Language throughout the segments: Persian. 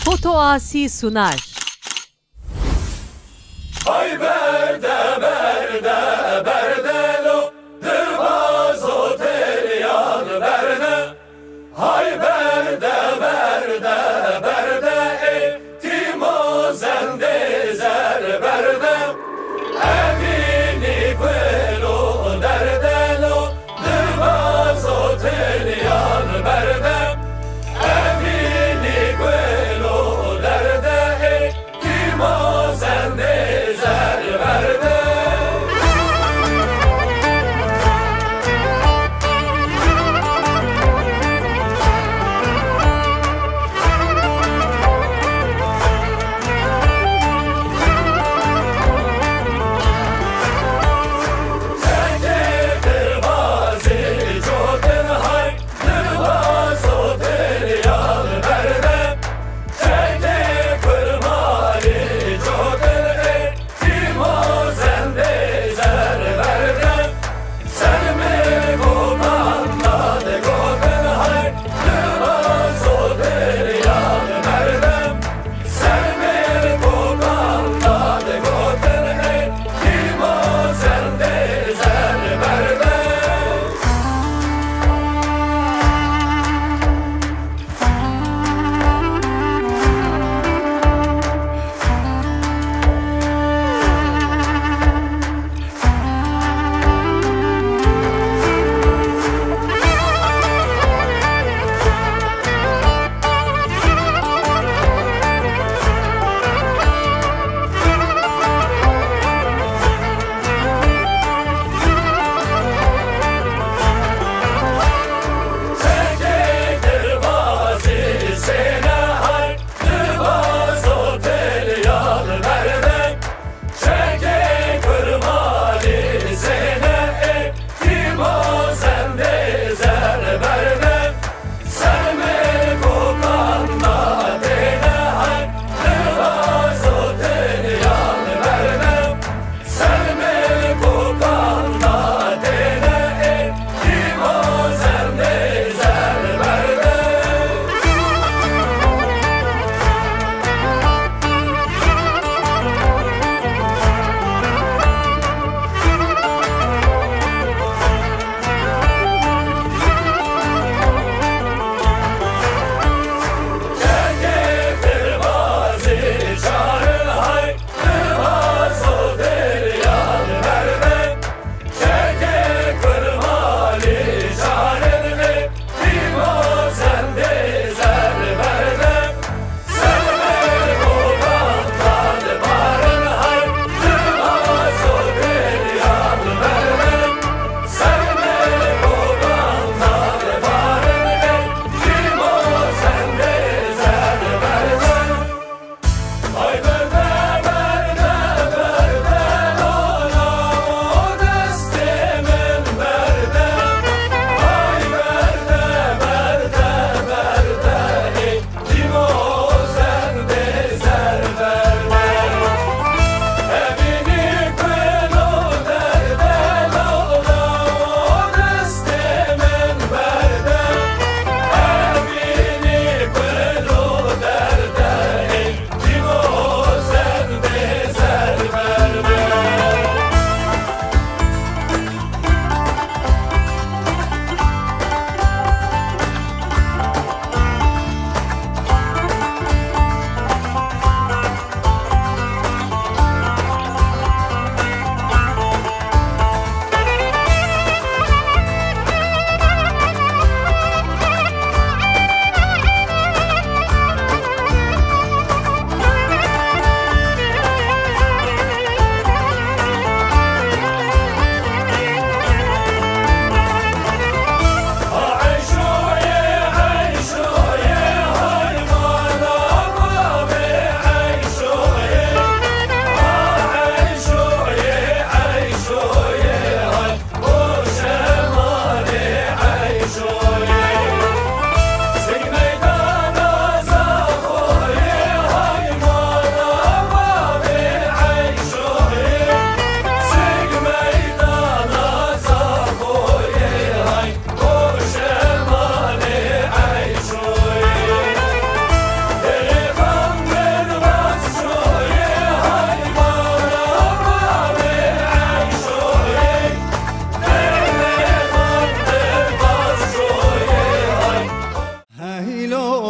Foto Asi sunar. Hay berde berde berdelo Dırmaz otel yan berde Hay berde berde berde Timozen dezer berde Evini kvelo derdelo Dırmaz otel yan berde Evini kvelo derde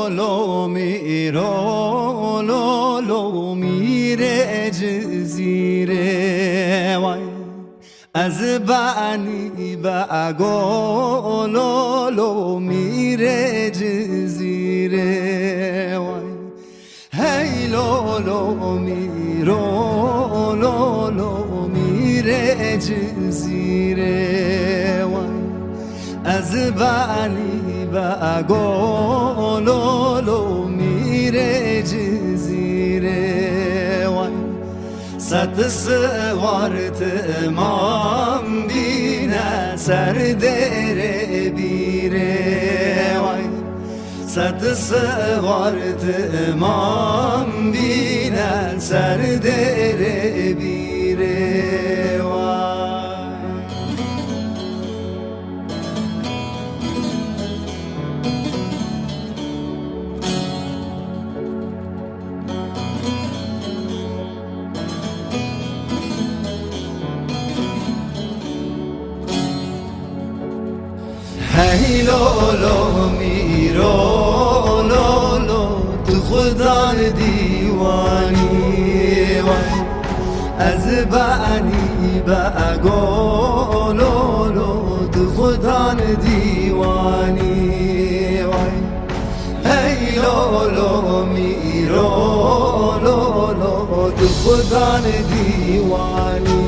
لو میرو لو میره جزیره وای از بعنی بگو لو میره جزیره وای هی لو میرو لو میره جزیره وای از بعنی بگو لو میره جزیره وای ست سوارت امام بینه سر دره بیره وای ست سوارت امام بینه سر دره بیره وای هی لو میرو لو تو خدا دیوانی وای از بعنی بگو لو تو خدا دیوانی وای هی لو میرو لو تو خدا دیوانی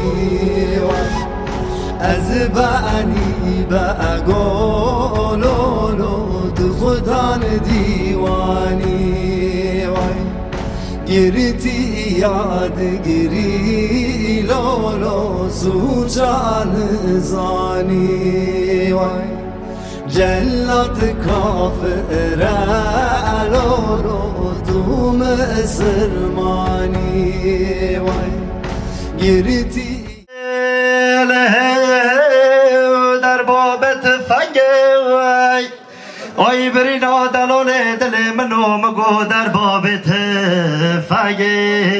وای از بعنی بگو لو تو خدا دیوانی وای گرتی یاد گری لو سوچان زانی وای جلت کافر لو تو مسلمانی وای گرتی در بابت فگی آی برینا دلال دل منو مگو در بابت فگی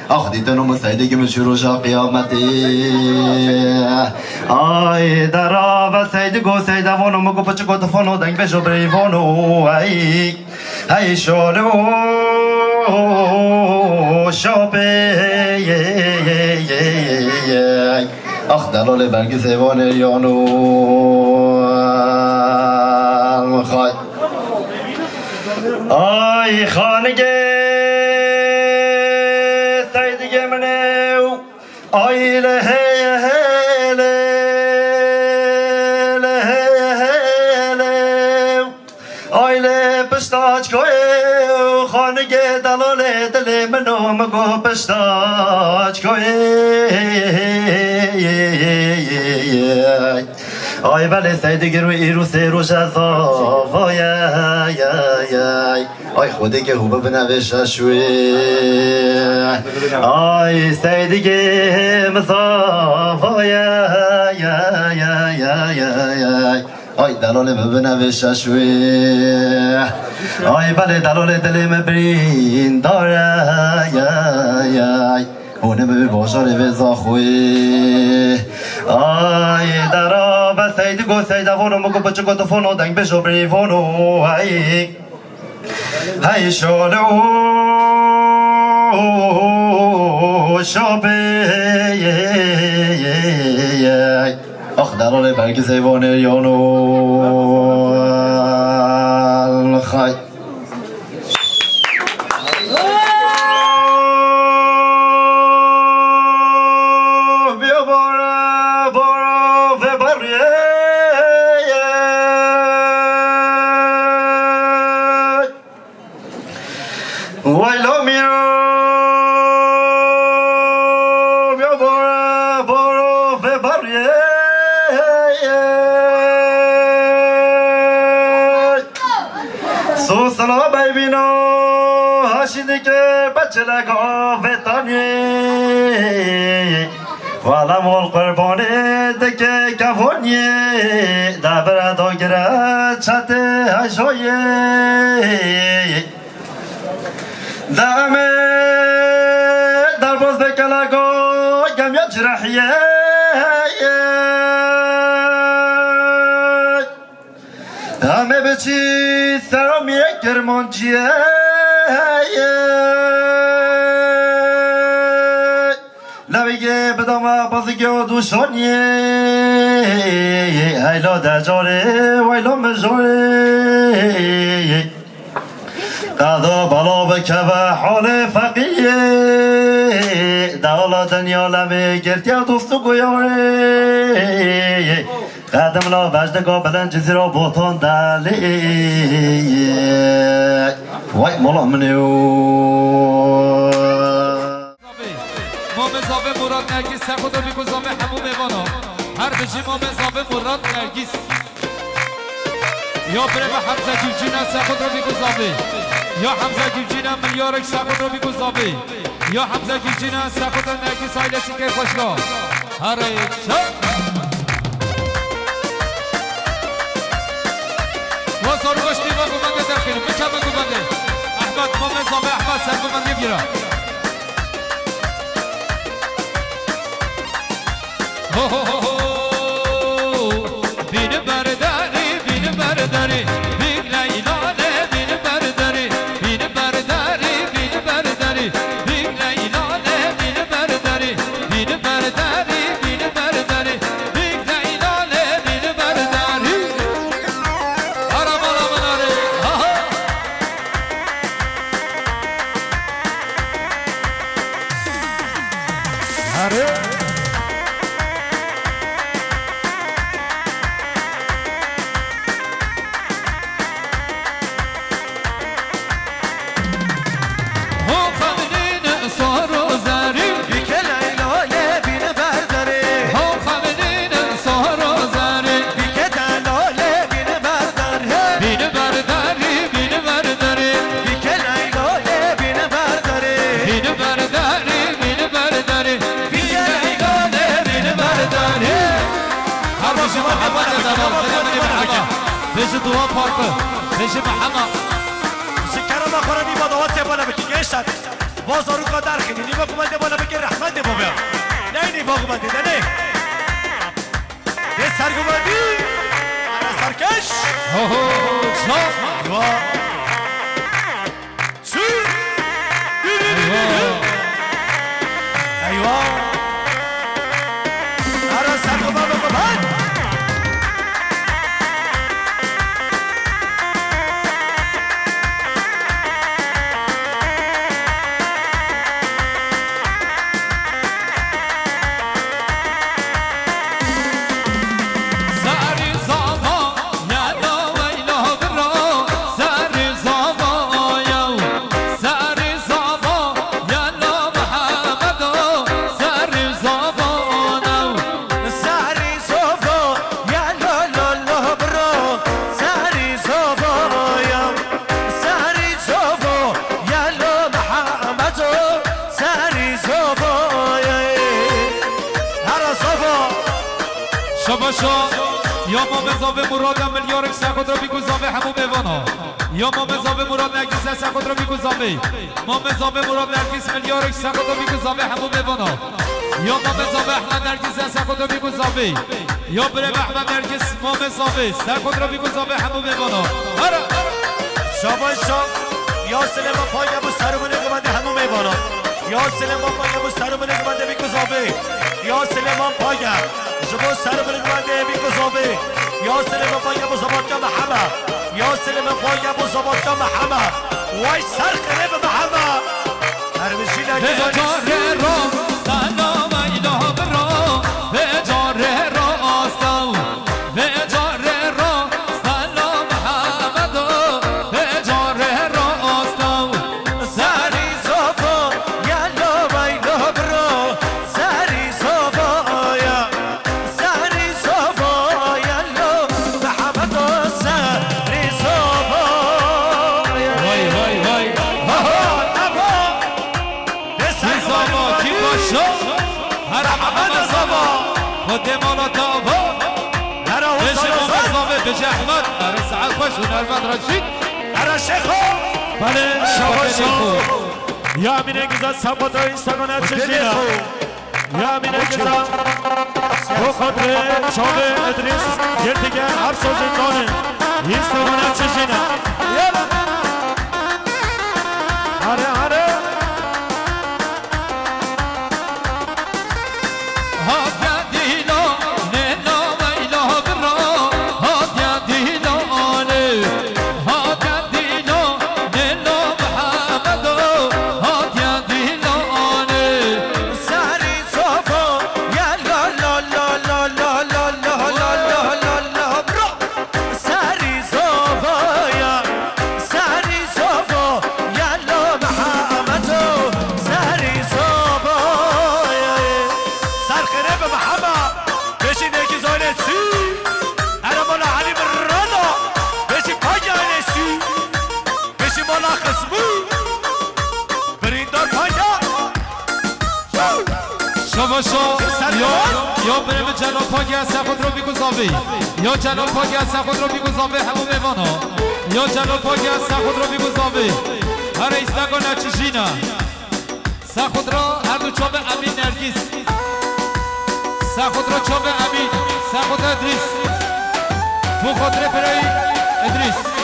آخ دیتنو مسایده که من شروع شا قیامتی آی در آب سیده گو سیده وانو مگو پچکو تفانو دنگ بشو بریفانو ای شالو شاپه آخ دلال برگ سیوان ریانو خای آی خانگه سیدگه منو آی لهه آی له پشتاج کوه خانگه دلال دل منو مگو پشتاج کوه آی بله سیدگی رو ایرو سه روش از آفای آی خوده که خوبه بنوشه شوی آی سیدگی مصافای آی دلال بنوشه شوی آی بله دلال دل مبرین داره اونه به باشاره وزا خوی آی درا و سید گو سید فونو مگو بچه گو فونو دنگ بشو بری فونو های شالو شابه آخ درال برگ سیوان ریانو خای سوسلا بیبینو هاشیدی که بچه لگا وطانی والا مول قربانه دکه کفونی دبر داگره چته هشوی دمه در باز بکلگا گمیا جرحیه همه به چی سرام یک کرمانچیه لبیگه بدامه بازیگه و دوشانیه هیلا دجاره ویلا مجاره قضا بلا بکوه حال فقیه دالا دنیا لبه گرتی و دوستو گویاره قدم لا وجدگاه بلند جزی را بوتان دلیه وای مولا منیو ما مزابه مراد نرگیز سخود رو بگذابه همون میوانا هر بجی ما مزابه مراد نرگیز یا بره به حمزه گیوجین سخود رو بگذابه یا حمزه گیوجین ملیارک سخود رو بگذابه یا حمزه گیوجین سخود رو نرگیز آیل سیکه خوشگاه هر ایچا و سارو گشتی و گومنده در خیلی بکمه گومنده احمد ما مزابه احمد سر گومنده بیره بین برداری بین برداری بین لیلانه بین برداری بین برداری بین برداری بین لیلانه بین برداری بین برداری بین برداری بین لیلانه بین برداری آرام آرام ناره هره بيجي دوا بارك بيجي محمد شکر ما خورا نیما دوات بالا بکی گشتن بازارو قدر خیلی نیما کمنده بالا بکی رحمت بابا نه نیما کمنده نه یه سرگومندی انا سرکش شا ایوا چی ایوا انا سرگومند بابا یا ما مزاوه مراد ملیارک سخود را بیگذابه همون میوانا یا ما مزاوه مراد نرگیز سخود را بیگذابه ما مزاوه مراد نرگیز ملیارک سخود را بیگذابه همون میوانا یا ما مزاوه احمد نرگیز سخود را بیگذابه یا بره احمد نرگیز ما مزاوه سخود را بیگذابه همون میوانا شاباش شاب یا سلام پای ابو سرمون گمنده همون میوانا یا سلام پای ابو سرمون گمنده بیگذابه یا سلام پای جبو سرمون گمنده بیگذابه یا سلام پای ابو زبادکا محمد یا سلام پای ابو زبادکا محمد وای سر خرب محمد هر بشی نگذاری سلام ایلا برا به جاره را آستاو به جاره را سلام محمد به جاره را آستاو سری صفا یلا ویلا برا سری صفا یا سری صفا یلا محمد سری صفا وای وای وای صفا کی باشو هر محمد صفا خود مالا تابا بشه مصابه بشه احمد هر سعد خوش و نرمد رشید هر شیخو بله شاباشو یا امین انگیزا سبادا اینستاگرام چشینا یا امین انگیزا تو خاطر شاب ادریس یه دیگه هر سازندانه یا بریم جلال پاکی از خود رو بیگذابی یا جلال پاکی از خود رو بیگذابی همو میوانا یا جلال پاکی از خود رو بیگذابی هر ایستگاه نچشینا خود را هر دو چوب امین نرگیس خود را چوب امین خود ادریس بو خاطر برای ادریس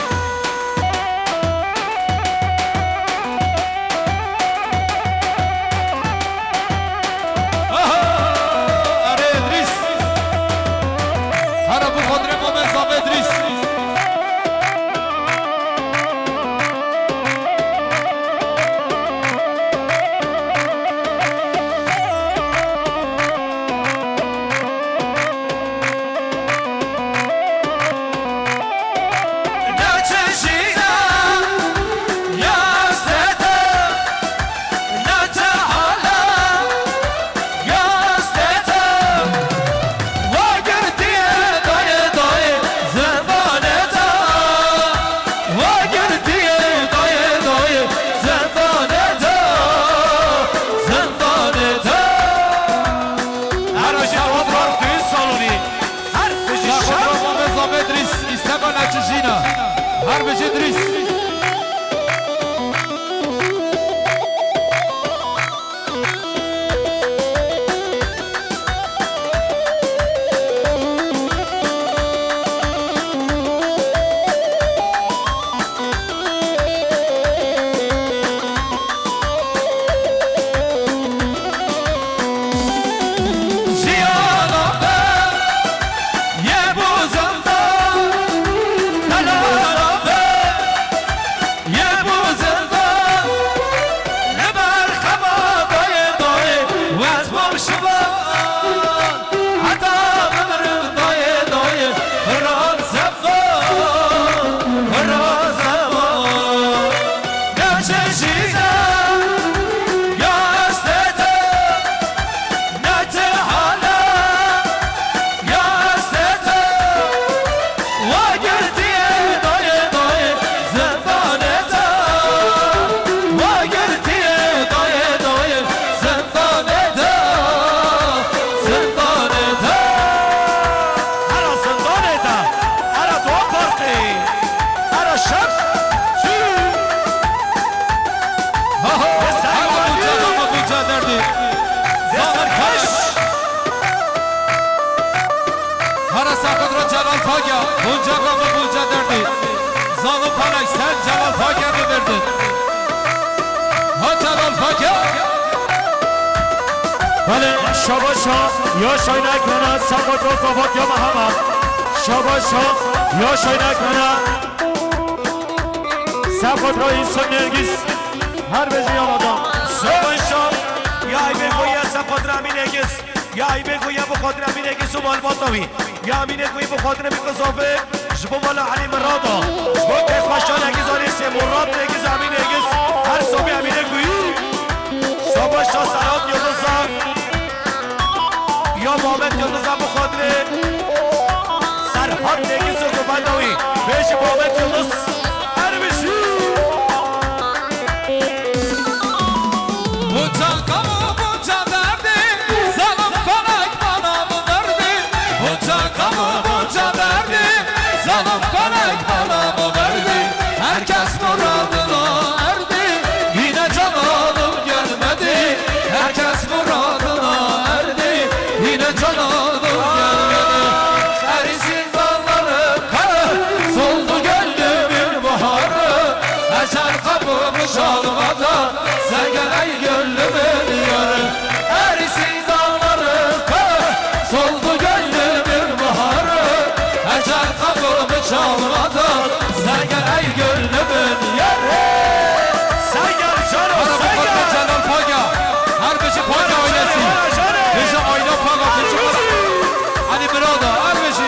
شاباشا یا شای نکنه سقط رو صفات یا محمد شاباشا یا شای نکنه سقط رو اینسان نرگیس هر بجی آمادم شاباشا یا ای بگوی سقط رو امین نرگیس یا ای بگوی بخاطر امین نرگیس و مالباتاوی یا امین نرگوی بخاطر بکزافه جبو مالا علی مرادا جبو که خوشا نرگیز آلیسی مراد نرگیز امین نرگیس هر صبح امین نرگوی شاباشا سرات یادوزا یا محمد یلدزم بخاطر سرحان نگیز و گفنداوی بهش محمد یلدز هر بشی بونجا کامو بونجا دردی زنم فلک بنا بردی بونجا کامو بونجا دردی زنم فلک بنا بردی herkes muradına erdi yine cananım gelmedi herkes muradına erdi yine cananım gelmedi erisin dalları karı soldu gönlümün baharı ecel kapımı çalmadan sen gel ey gönlümün yarı erisin dalları karı soldu gönlümün baharı ecel kapımı çalmadan sen gel ey gönlümün yarı sen gel canım sen gel Celal Paga her beşi Paga ailesi beşi aile Paga beşi Ali Mirada her beşi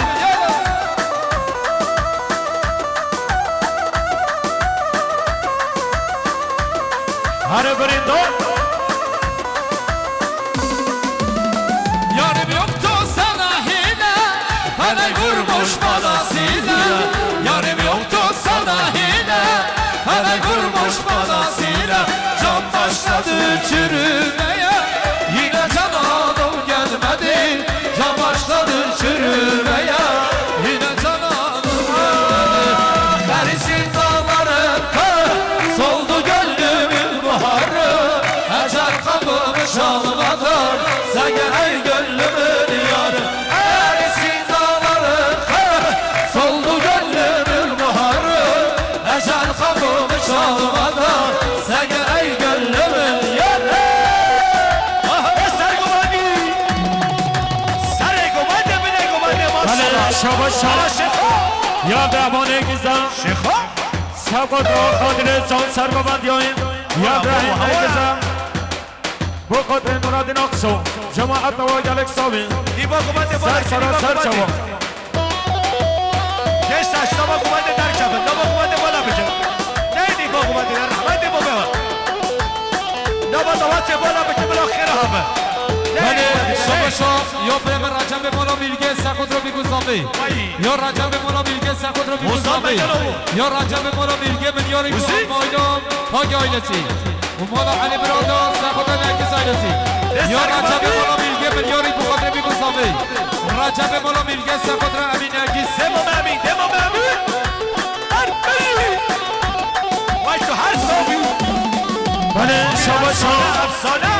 her birinde Yarım yoktu sana hile Felek vurmuş bana sile Yarım yoktu sana hile Felek vurmuş bana sile Can başladı çürümeye Yine cananım gelmedi Can یا درمان گیزم شیخا سقط را خاطر جان سر ببندیم یا ابراهیم گیزم با خاطر مراد نقصو جماعت و گلک ساوی دیبا گمانده بالا سر شما گشت اشتبا گمانده در کفه نبا گمانده بالا بکن نه دیبا گمانده در رحمت دیبا ببا نبا دوات بالا بکن بلا خیر همه بله شما یا پیغمبر رجب مولا میلگه سخت رو بیگوزامه یا رجب مولا میلگه سخت رو بیگوزامه یا رجب مولا میلگه ملیاری بخواد مایدام پاک آیلتی و مولا علی برادا سخت نکس آیلتی یا رجب مولا میلگه ملیاری بخواد بیگوزامه رجب مولا میلگه سخت رو امین نکس دمام امین هر بلی وای تو هر صابی بله شما افسانه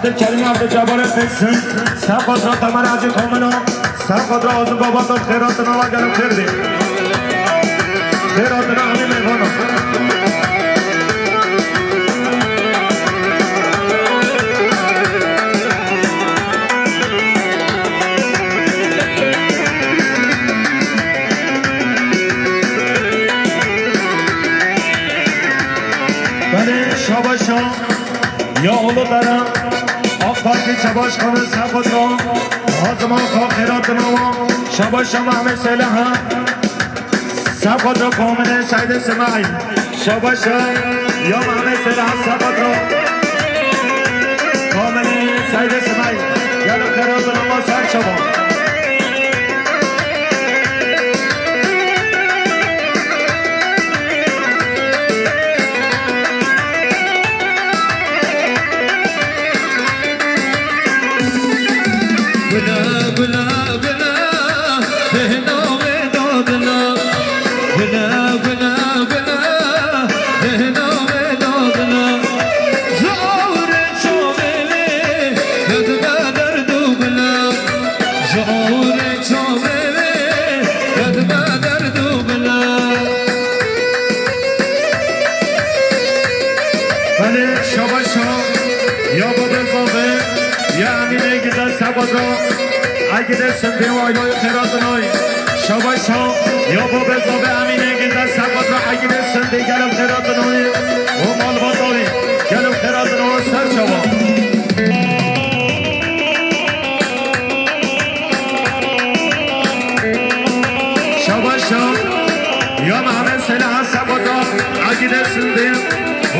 عبدالکریم عبدالجبار فکسن سبقات را تمر عجی کامنا سبقات را آزم بابا داد خیرات ما و گلم خیر دی خیرات را همین میوانا بله شاباشا یا اولو دارم آفاکی چباش کنه سبقات را آزمان خواه خیرات نوا شباش شما همه سیله هم سبقات را کامنه شاید سمعی شباش یا همه سیله هم سبقات را کامنه شاید سمعی یا خیرات نوا سر شما اگه دستم به وایلای خیرات نای شباش ها یا با بزابه امینه گذر سبات را اگه دستم به گلم خیرات نای و مال باداری گلم خیرات نای سر شما شباش ها یا محمد سلاح سبات را اگه دستم به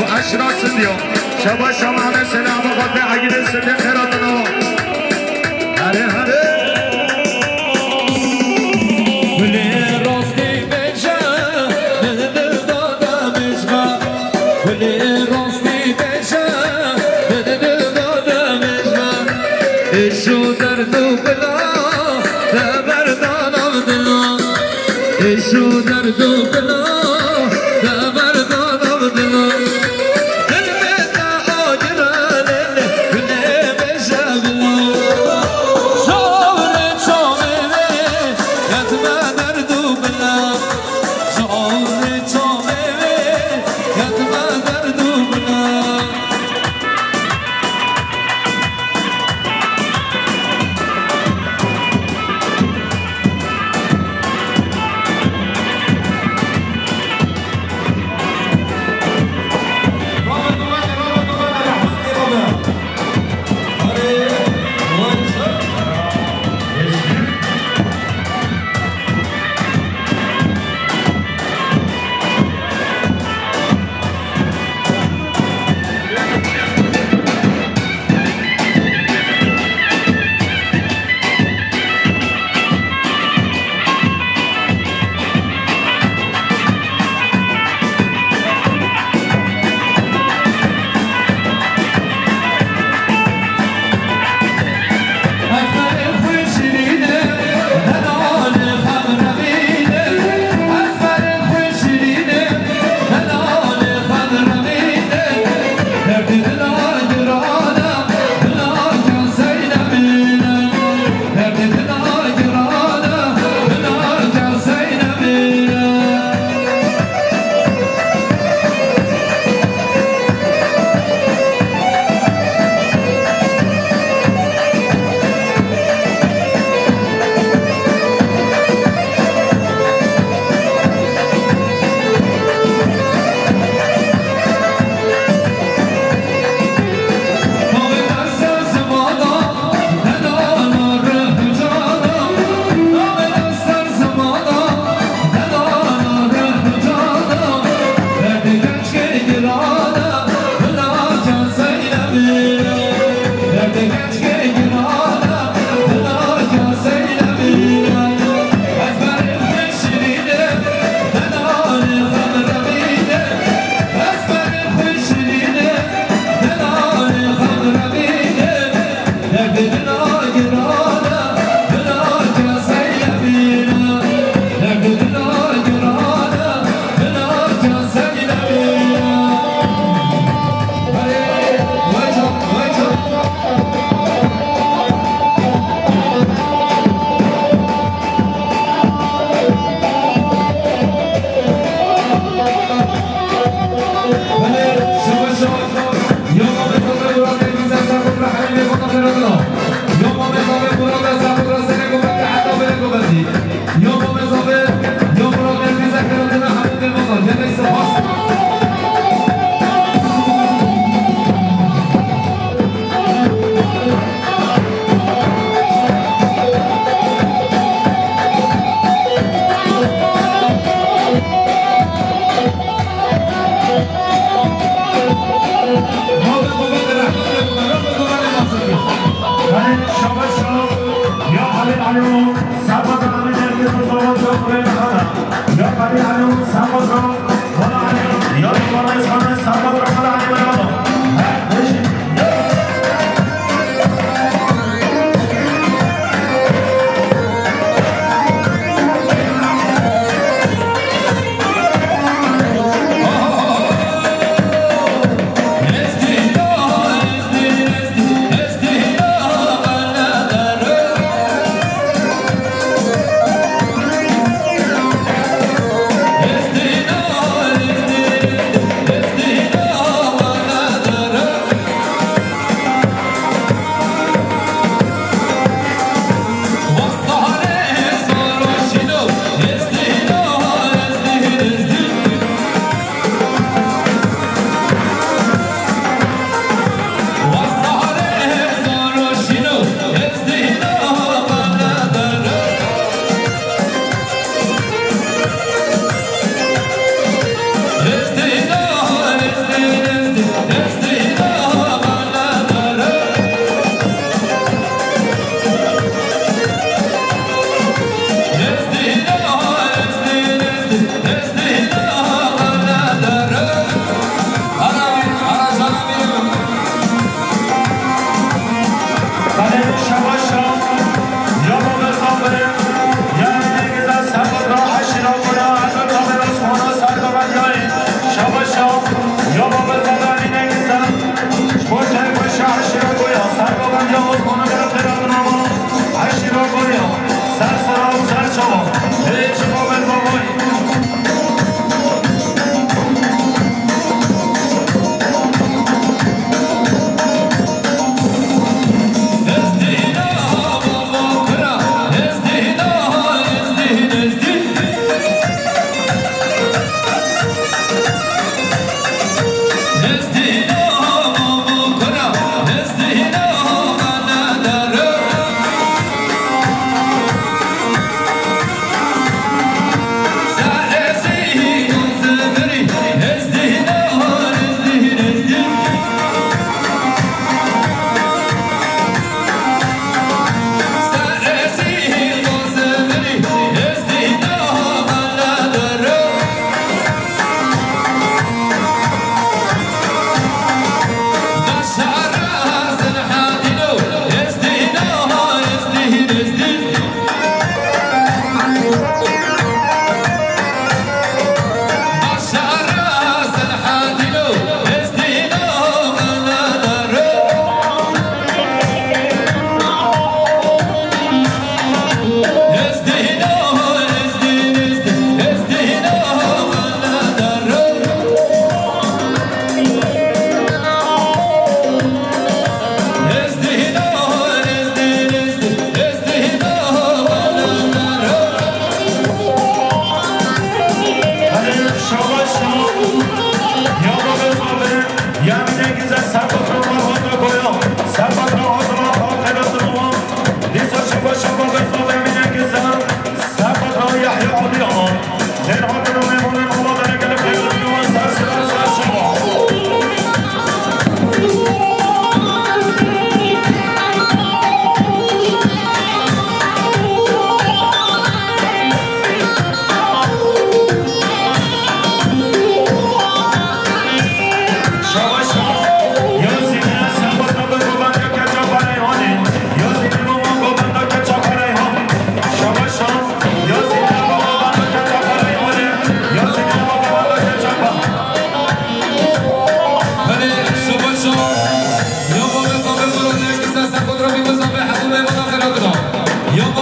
و اشرا سندیا شباش ها محمد سلاح بخواد به اگه دستم به خیرات نای هره هره شو درد و بلا دبردان عبدالله دل بدا آجران گله بشبلا شعور چامه یتم درد و بلا شعور چامه یتم درد و بلا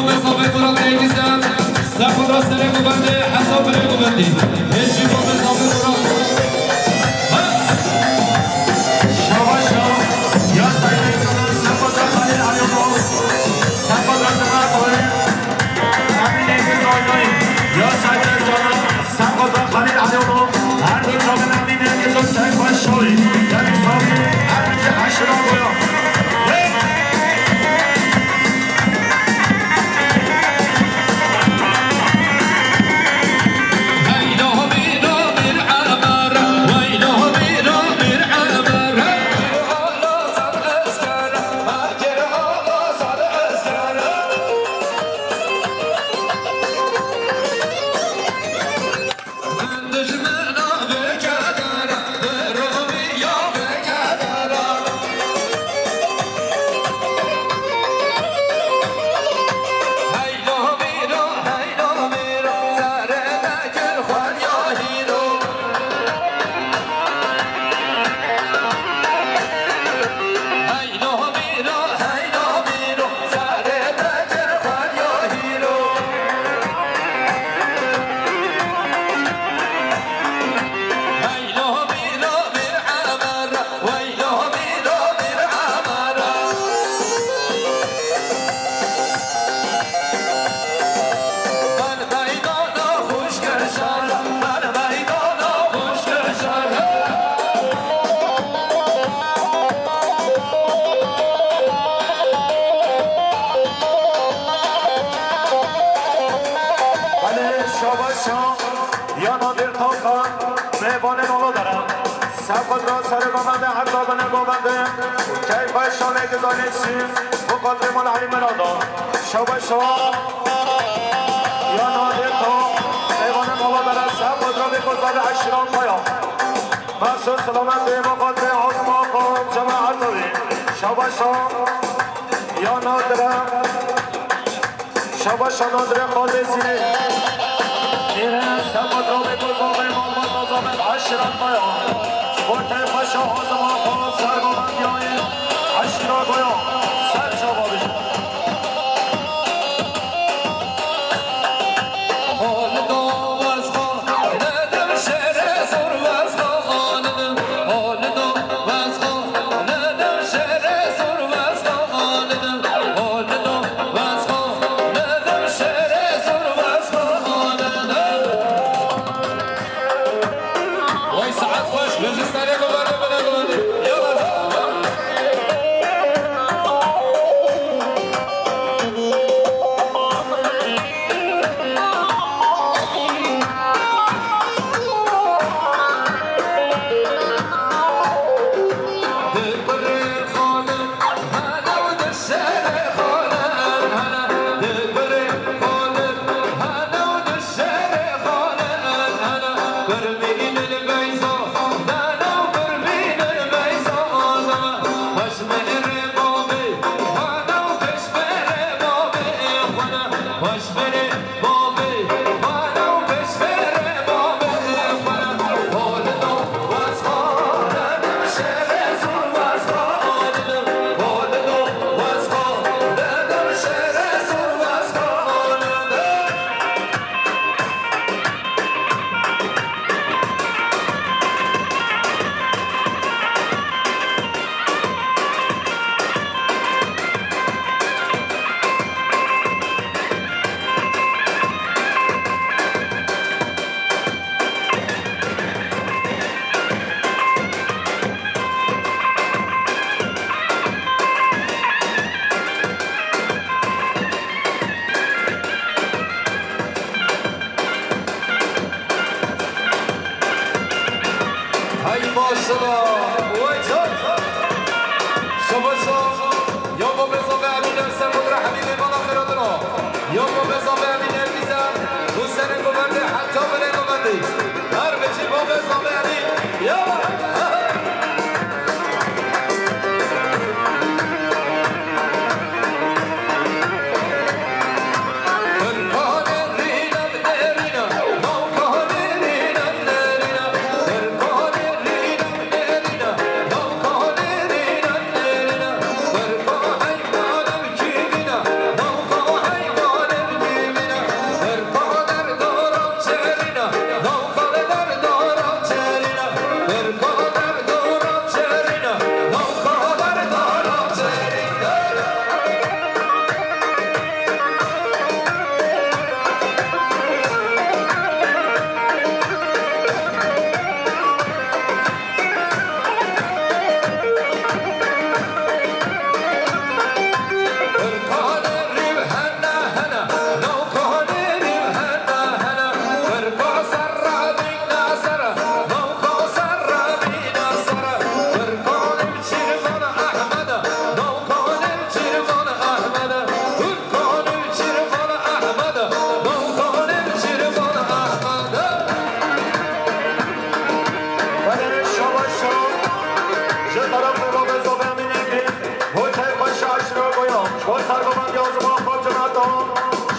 مزابه مراد نگیزم سخود را سره گوبنده حساب بره گوبندی هیچی با مزابه مراد شاباشا یا سایه سپاس خلیل علیوم سپاس زمان کوی همین نگذاری یا سایه جانا سپاس خلیل علیوم هر دو جا به همین نگذار سپاس شوی یعنی سامی هر میشه عشرا گویا یا نادر تاکان میوان نولو دارم سبخود را سر گامنده هر دابنه گامنده کیفای شانه گذاری سیم مقادر مال حلی مرادا شاباشا یا نادر تا میوان نولو دارم سبخود را بگذار اشرام پایا مخصوص سلامت مقادر حکم آقام جماعتوی شاباشا یا نادرم شاباشا نادر خالصی سبت رو بگذار محمد نظامت عشران بایا برکه خوش آزمان خواهد سرگامت بیاید عشران بایا سر شما بشید حال دام از خانم شعر سرو از خانم حال دام از خانم شعر سرو از خانم حال دام از خانم شعر سرو از خانم وای ساعت خوش بجستر یک بار بده یلا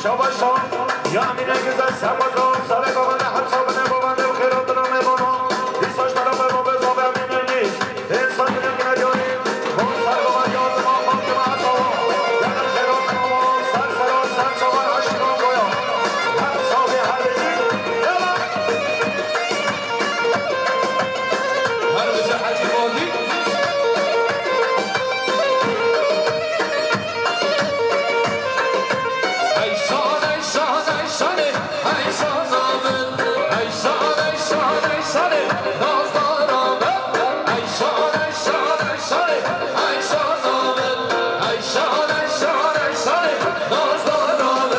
شاباشان یا امینه گزه سبازان سر گوانده حسابنه گوانده و خیرات نامه بانا بیساش طرف ما به زابه امینه نیست انسان نگه نداری کن سر گوانده آزمان خام که محط آوا یعنی خیرات نامه سر سرا سر چوان عشقان گویا هر صابه هر بجی یلا هر بشه حجی بازی ایشان ایشان ایشانه ایشان آمد ایشان ایشان ایشانه نازدار آمد ایشان ایشان ایشانه ایشان آمد ایشان ایشان ایشانه نازدار آمد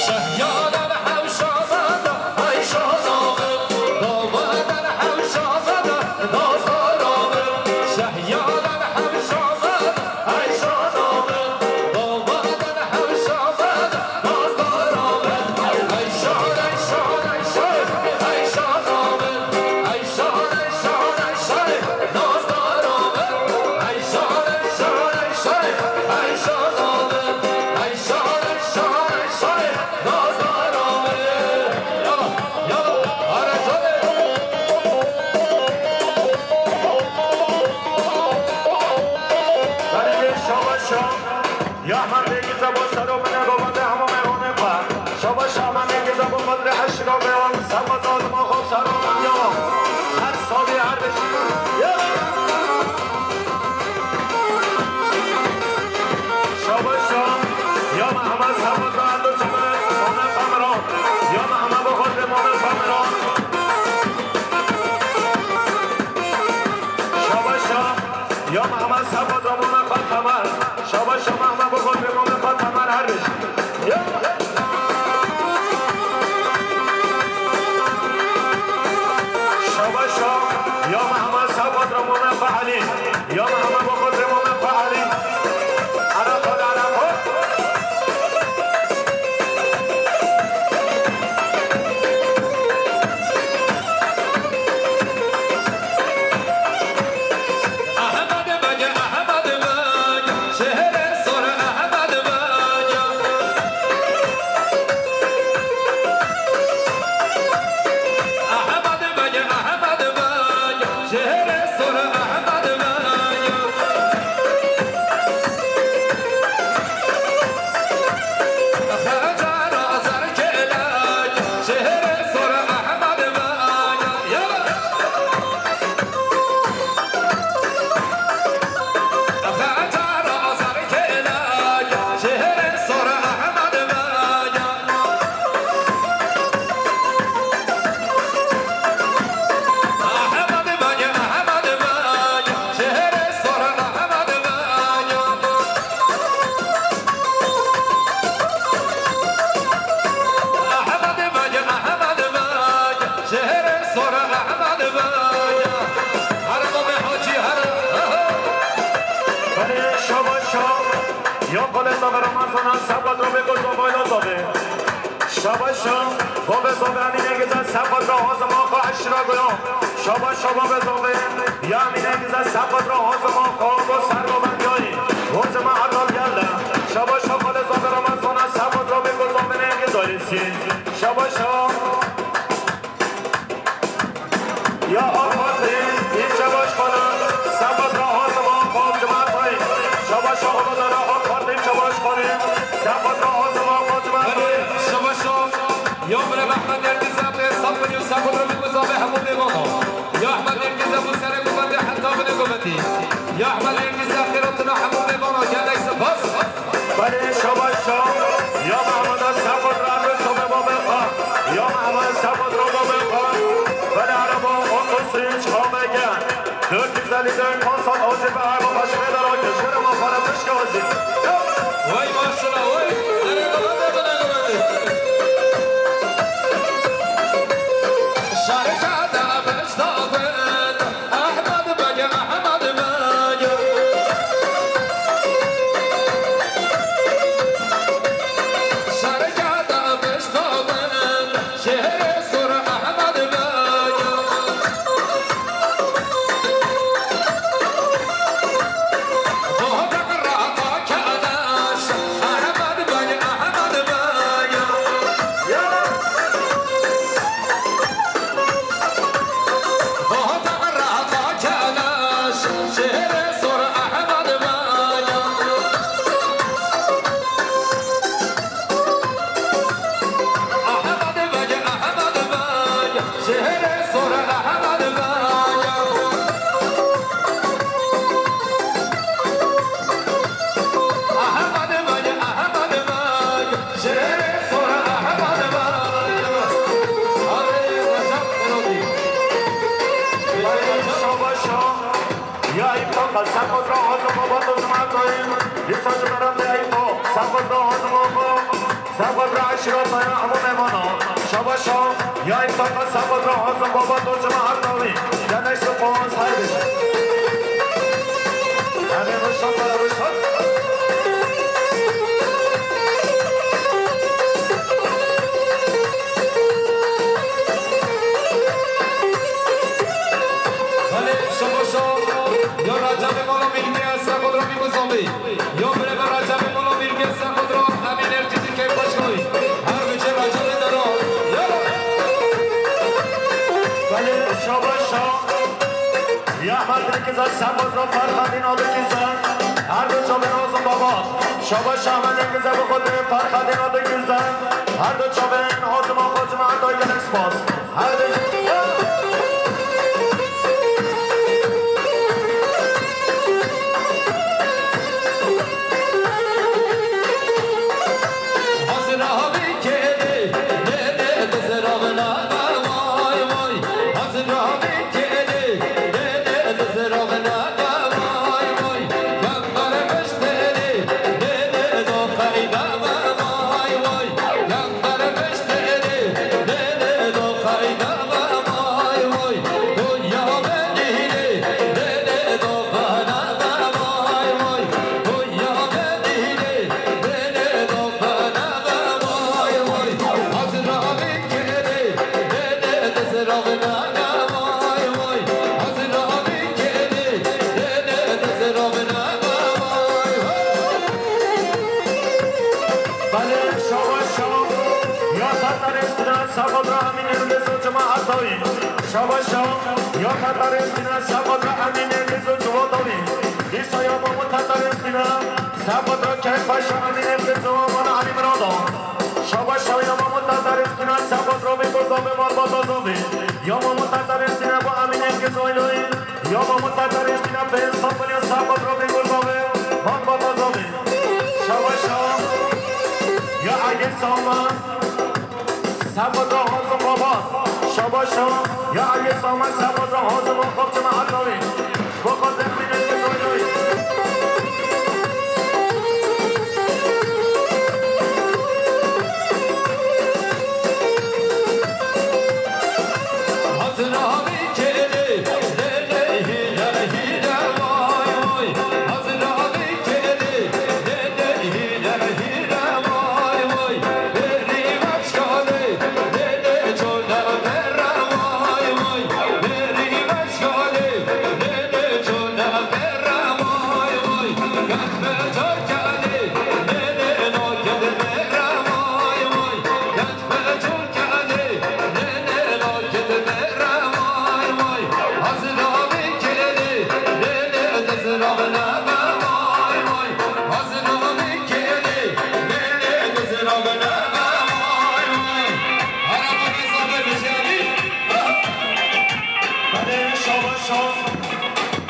شهیادن حوش آمد ایشان آمد دامادن حوش آمد نازدار آمد شهیادن حوش آمد ایشان آمد دامادن حوش آمد نازدار آمد ایشان ایشان ایشان ایشان آمد ایشان ایشان ایشان نازدار آمد ایشان ایشان ایشان ایشان آمد ایشان ایشان ایشان نازدار آمد یالا یالا آره جانه برای شاباشان یا من بگیزه با سر و بنه گوانده همه مهونه پر شاباشان من بگیزه با قدر حشق و بیان سباز آزما خوب سر و من یا هر صابی هر بشی شاباشان یا محمد سباز و هر دو چمه مومن فمران یا محمد با قدر مومن فمران شاباشان یا محمد سباز و مومن فمر شاباشان محمد با قدر مومن فمر هر بشی شاباشان یا محمد سباز و مومن فعلی یا محمد با قدر مومن فعلی عرفان عرفان احمد بگه احمد بگه شهر سر احمد بگه احمد بگه احمد بگه شهر سر احمد بگه خجر آزر کلک شهر سر احمد بگه یالا خطر آزر کلک شهر سر احمد بگه احمد بگه احمد بگه شهر سر احمد بگه احمد بگه احمد بگه شهر سر احمد بگه هر موقع حاجی هر برای شاباشان یا قل زاغ رمضان سباد رو بگو زبایلا زاغه شاباشان با به زاغه امینه گزن سباد را آزما خواه اشرا گویا شاباشان با به زاغه یا امینه گزن سباد را آزما خواه با سر و بندیایی روز ما حلال گلده شاباشان قل زاغ رمضان سباد را بگو زاغه نگذاری سین شاباشان یا آفاده این شباش کنن سباد را آزما خواه جمعت های شاباشان خدا را آفاده شباش کنن سباد را آزما خواه جمعت های شباشان یا بر احمد ارگزم به حساب کنی و سبود رو بگذابه همون بیمانا یا احمد ارگزم و سر گوبنده حتی بنه گوبندی یا احمد ارگزم خیراتنا همون بیمانا گرده سپاس برای شاباشان یا محمد سباد را به صبح با بخواه یا محمد سباد را با بخواه برای عربا اون قصریچ خواه بگن دور تیزلی در کنسان آزی به عربا پشمه در آکه شیر ما خانه پشک آزی وای ماشالله وای سر گوبنده بنه گوبندی شرکت بشتاقت احمد بگه احمد بگه سبز را آزم بابا تو زمان داییم لیسا جمرم دیگو سبز را آزم بابا سبز را عشرات داییم همو میمانا شباشا یا این تاقا سبز را آزم بابا تو زمان داییم یا نیست پانس های بشه همه روشان برا روشان یا رجب مولا میلکی است خود را میگذابی یا بره به رجب مولا میلکی است خود را همین ارتیزی که باشگاهی هر بچه رجب درا ولی شاباشا یا احمد کزا سبز را فرخدین آبی کزا هر دو چا به نازم بابا شاباشا احمد کزا به خود فرخدین آبی کزا هر دو چا به نازم آبا جمع دایگن اسپاس هر دو شاباشا یا خطرستینا سبازا امین الگزو جوا داری لیسا یا مامو تطرستینا سبازا که پاشا امین الگزو آمان علی مرادا شاباشا یا مامو تطرستینا سباز رو بگذا به مال بازازوی یا مامو تطرستینا با امین الگزو ایلوی یا مامو تطرستینا به انسان بلیا سباز رو بگذا به مال بازازوی شاباشا یا اگه سامان سبازا حاضر بابا شاباشا یا اگه سامان سبازا حاضر و خوب چه محل داری بخواد دخمینه که دویدوی حاضر آبی که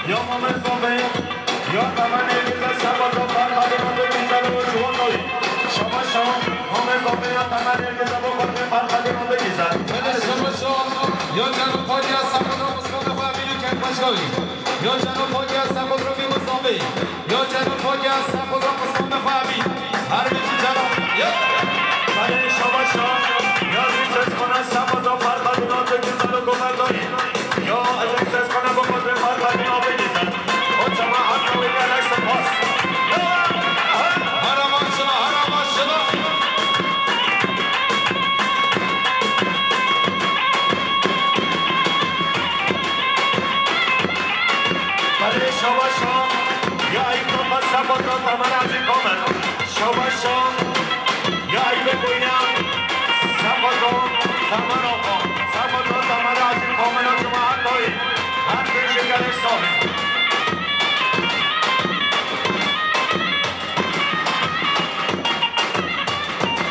یا مامن زابه یا تمن ایلیزا سبازا فرخالی مانده بیزن و جوان داری شاباشا مامن زابه یا تمن ایلیزا بخواد فرخالی مانده بیزن یا جنوب پاکی از سبود را مسکان و امینی که پشگاهی یا جنوب پاکی از سبود را بیمزابه یا جنوب پاکی از سبود را مسکان و امین هر بیچی جنوب بله شاباشا یا ریسس کنه سبازا فرخالی مانده بیزن و گمر داری یا ریسس کنه بخواد فرخالی مانده بیزن و جماعت نوی گلک سپاس هرمان شما بله شاباشا یا ای کافا سبازا تمن از این کامل شاباشا یا ای بگویم سبازا تمن آقا سبازا تمن از این کامل ها جماعت داری هر کنش گلش صاحب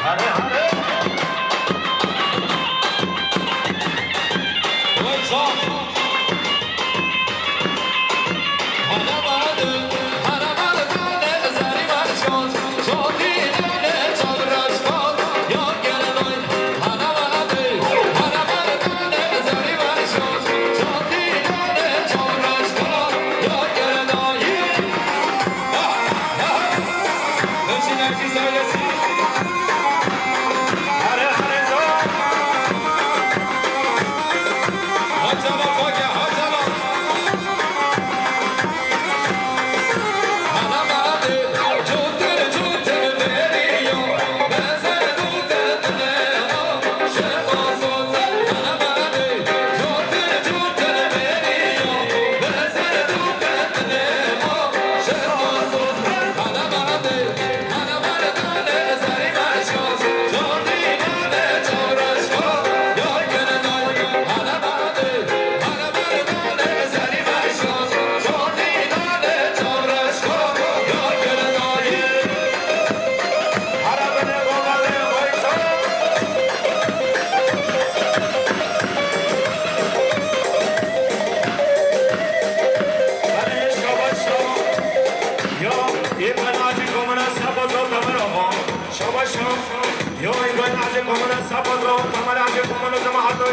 هره هره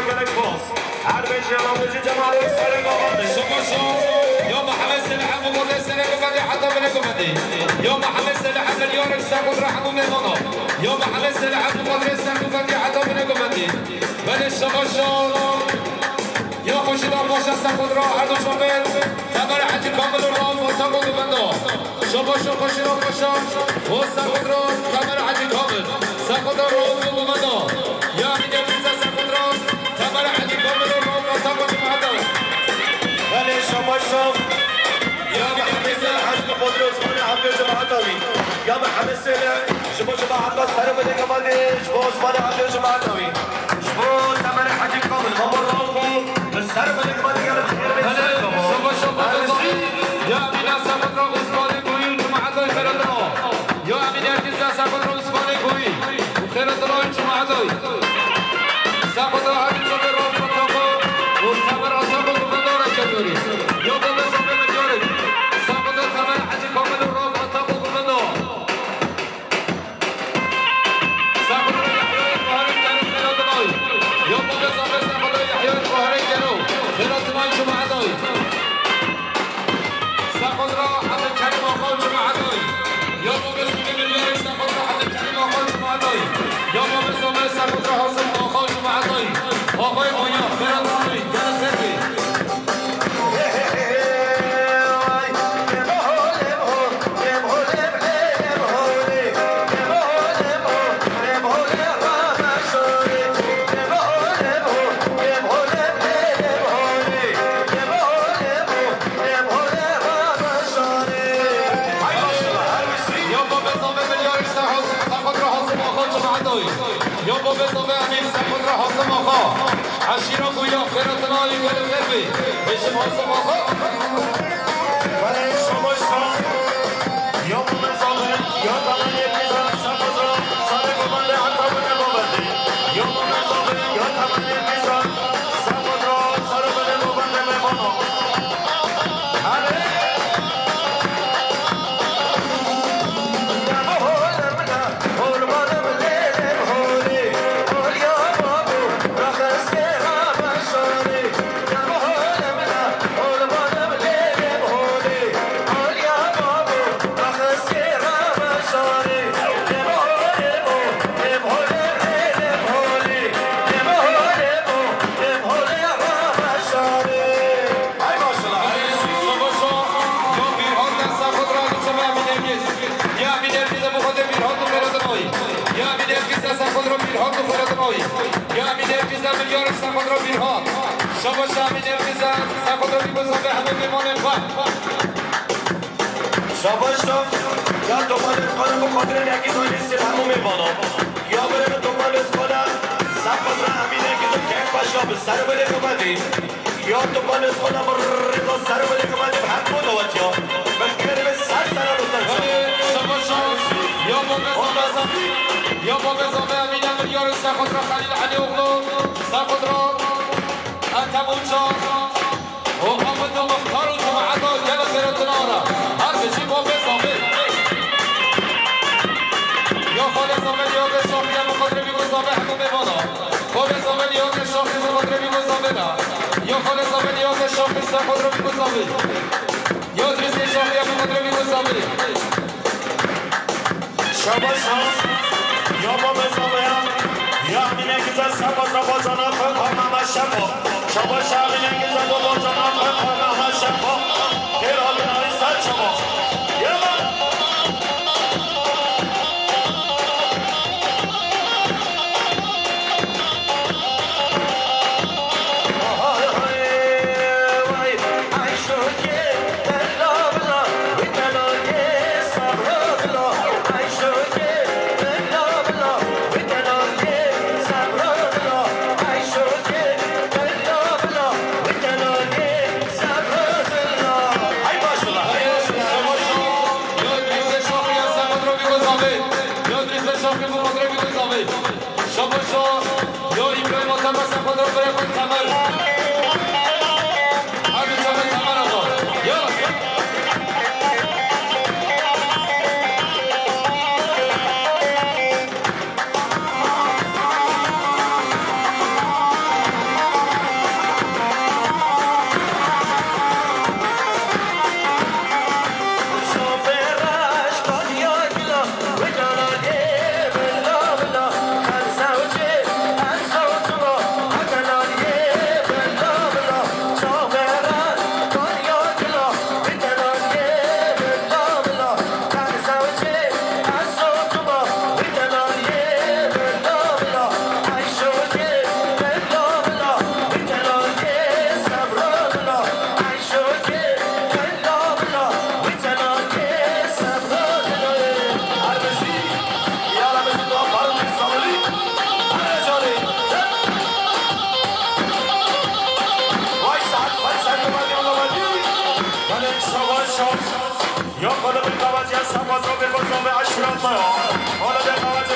گرک باز هر بیش یالاموزی جماعت سر گاواده شباشو یا محمد سلح مبارد سلح گفتی حتی بله گفتی یا محمد سلح ملیارک ساقود رحمو میمانا یا محمد سلح مبارد سلح گفتی حتی بله گفتی بله شباشو یا خوشیدار باشه ساقود را هر دو شامل خبر حجی کامل را مرتبا گفنده شباشو خوشیدار باشه و ساقود را خبر حجی کامل ساقود را گفنده یا میده بیزه ساقود را خبر حجی کامل را مرتبا گفنده ولی شما شام یا محمد سلح حجم قدر عثمانی حمد جماعتاوی یا محمد سلح شما جماعت با سر بده کمانده شما عثمانی حمد جماعتاوی شما تمر حجی کامل مبار راکو سر بده کمانده گرد خیر بید شما یا امین سفر را عثمانی گویی جماعتای خیرت را یا امین ارکیز سفر را عثمانی گویی و خیرت را جماعتای سفر را هر چطور را فتاقا و سفر آساب و گفندار کردوری یا با بسابه مدیارک سفر را تمر حجی کامل را فتاق و گفندار سفر را یحیای قهرک کرد خیرت نای یا با بسابه سفر را یحیای قهرک کرد خیرت نای جماعتای ساخذ راح حتى الكلمة وقول جماعتي يوم بسم الله ساخذ راح حتى الكلمة وقول جماعتي يوم بسم الله ساخذ راح وقول جماعتي وقول ويا خير الصبي كان سيدي یا با بزاوه امیر سفر را حاصم آقا عشیرا گویا خیرتنا گل غربی بشم حاصم آقا ولی شما شام یا بزاوه یا تمنی بیزن سفر را سر گمانده حتی بده بابنده یا بزاوه یا تمنی بیزن سفر را سر بده بابنده میمانا یا امین ارکیزه ملیارک سفر را بیرها شباش امین ارکیزه سفر را بیگذاره همه بیمانه شاباش شام یا دوباره کنم با خاطر یکی دانیستی همو میبانا یا برم دوباره کنم سفر را همینه که تو که باشا به سر بده کمدی یا دوباره کنم رضا سر بده کمدی به حق بود دوات یا بلکه به سر سر رو سر شباش یا با بزامه امین ملیارک سفر را خلیل علی اغلو سفر را انتمونجا و آمد و مختار و جماعتا گل خیرتنا را هر بشی با بزامه یا خال زامه لیاد شاخی هم خاطر بیگذامه همون بمانا خال زامه لیاد شاخی هم خاطر بیگذامه را یا خال زامه لیاد شاخی سفر را بیگذامه یا دریس شاخی هم خاطر بیگذامه شاباش یا با بزامه یا همینه که زن سبا زبا جانا خواهم همه شبا شاباش همینه که زن بابا جانا خواهم همه شبا خیر آبنایی سر شما یا من شباشا یا ایبراهیم آتم بسن خود را برای خود تمر همین جامعه تمر آقا یا خالق القواز يا سبا زوبي بزوبي عشرة حالا در قواز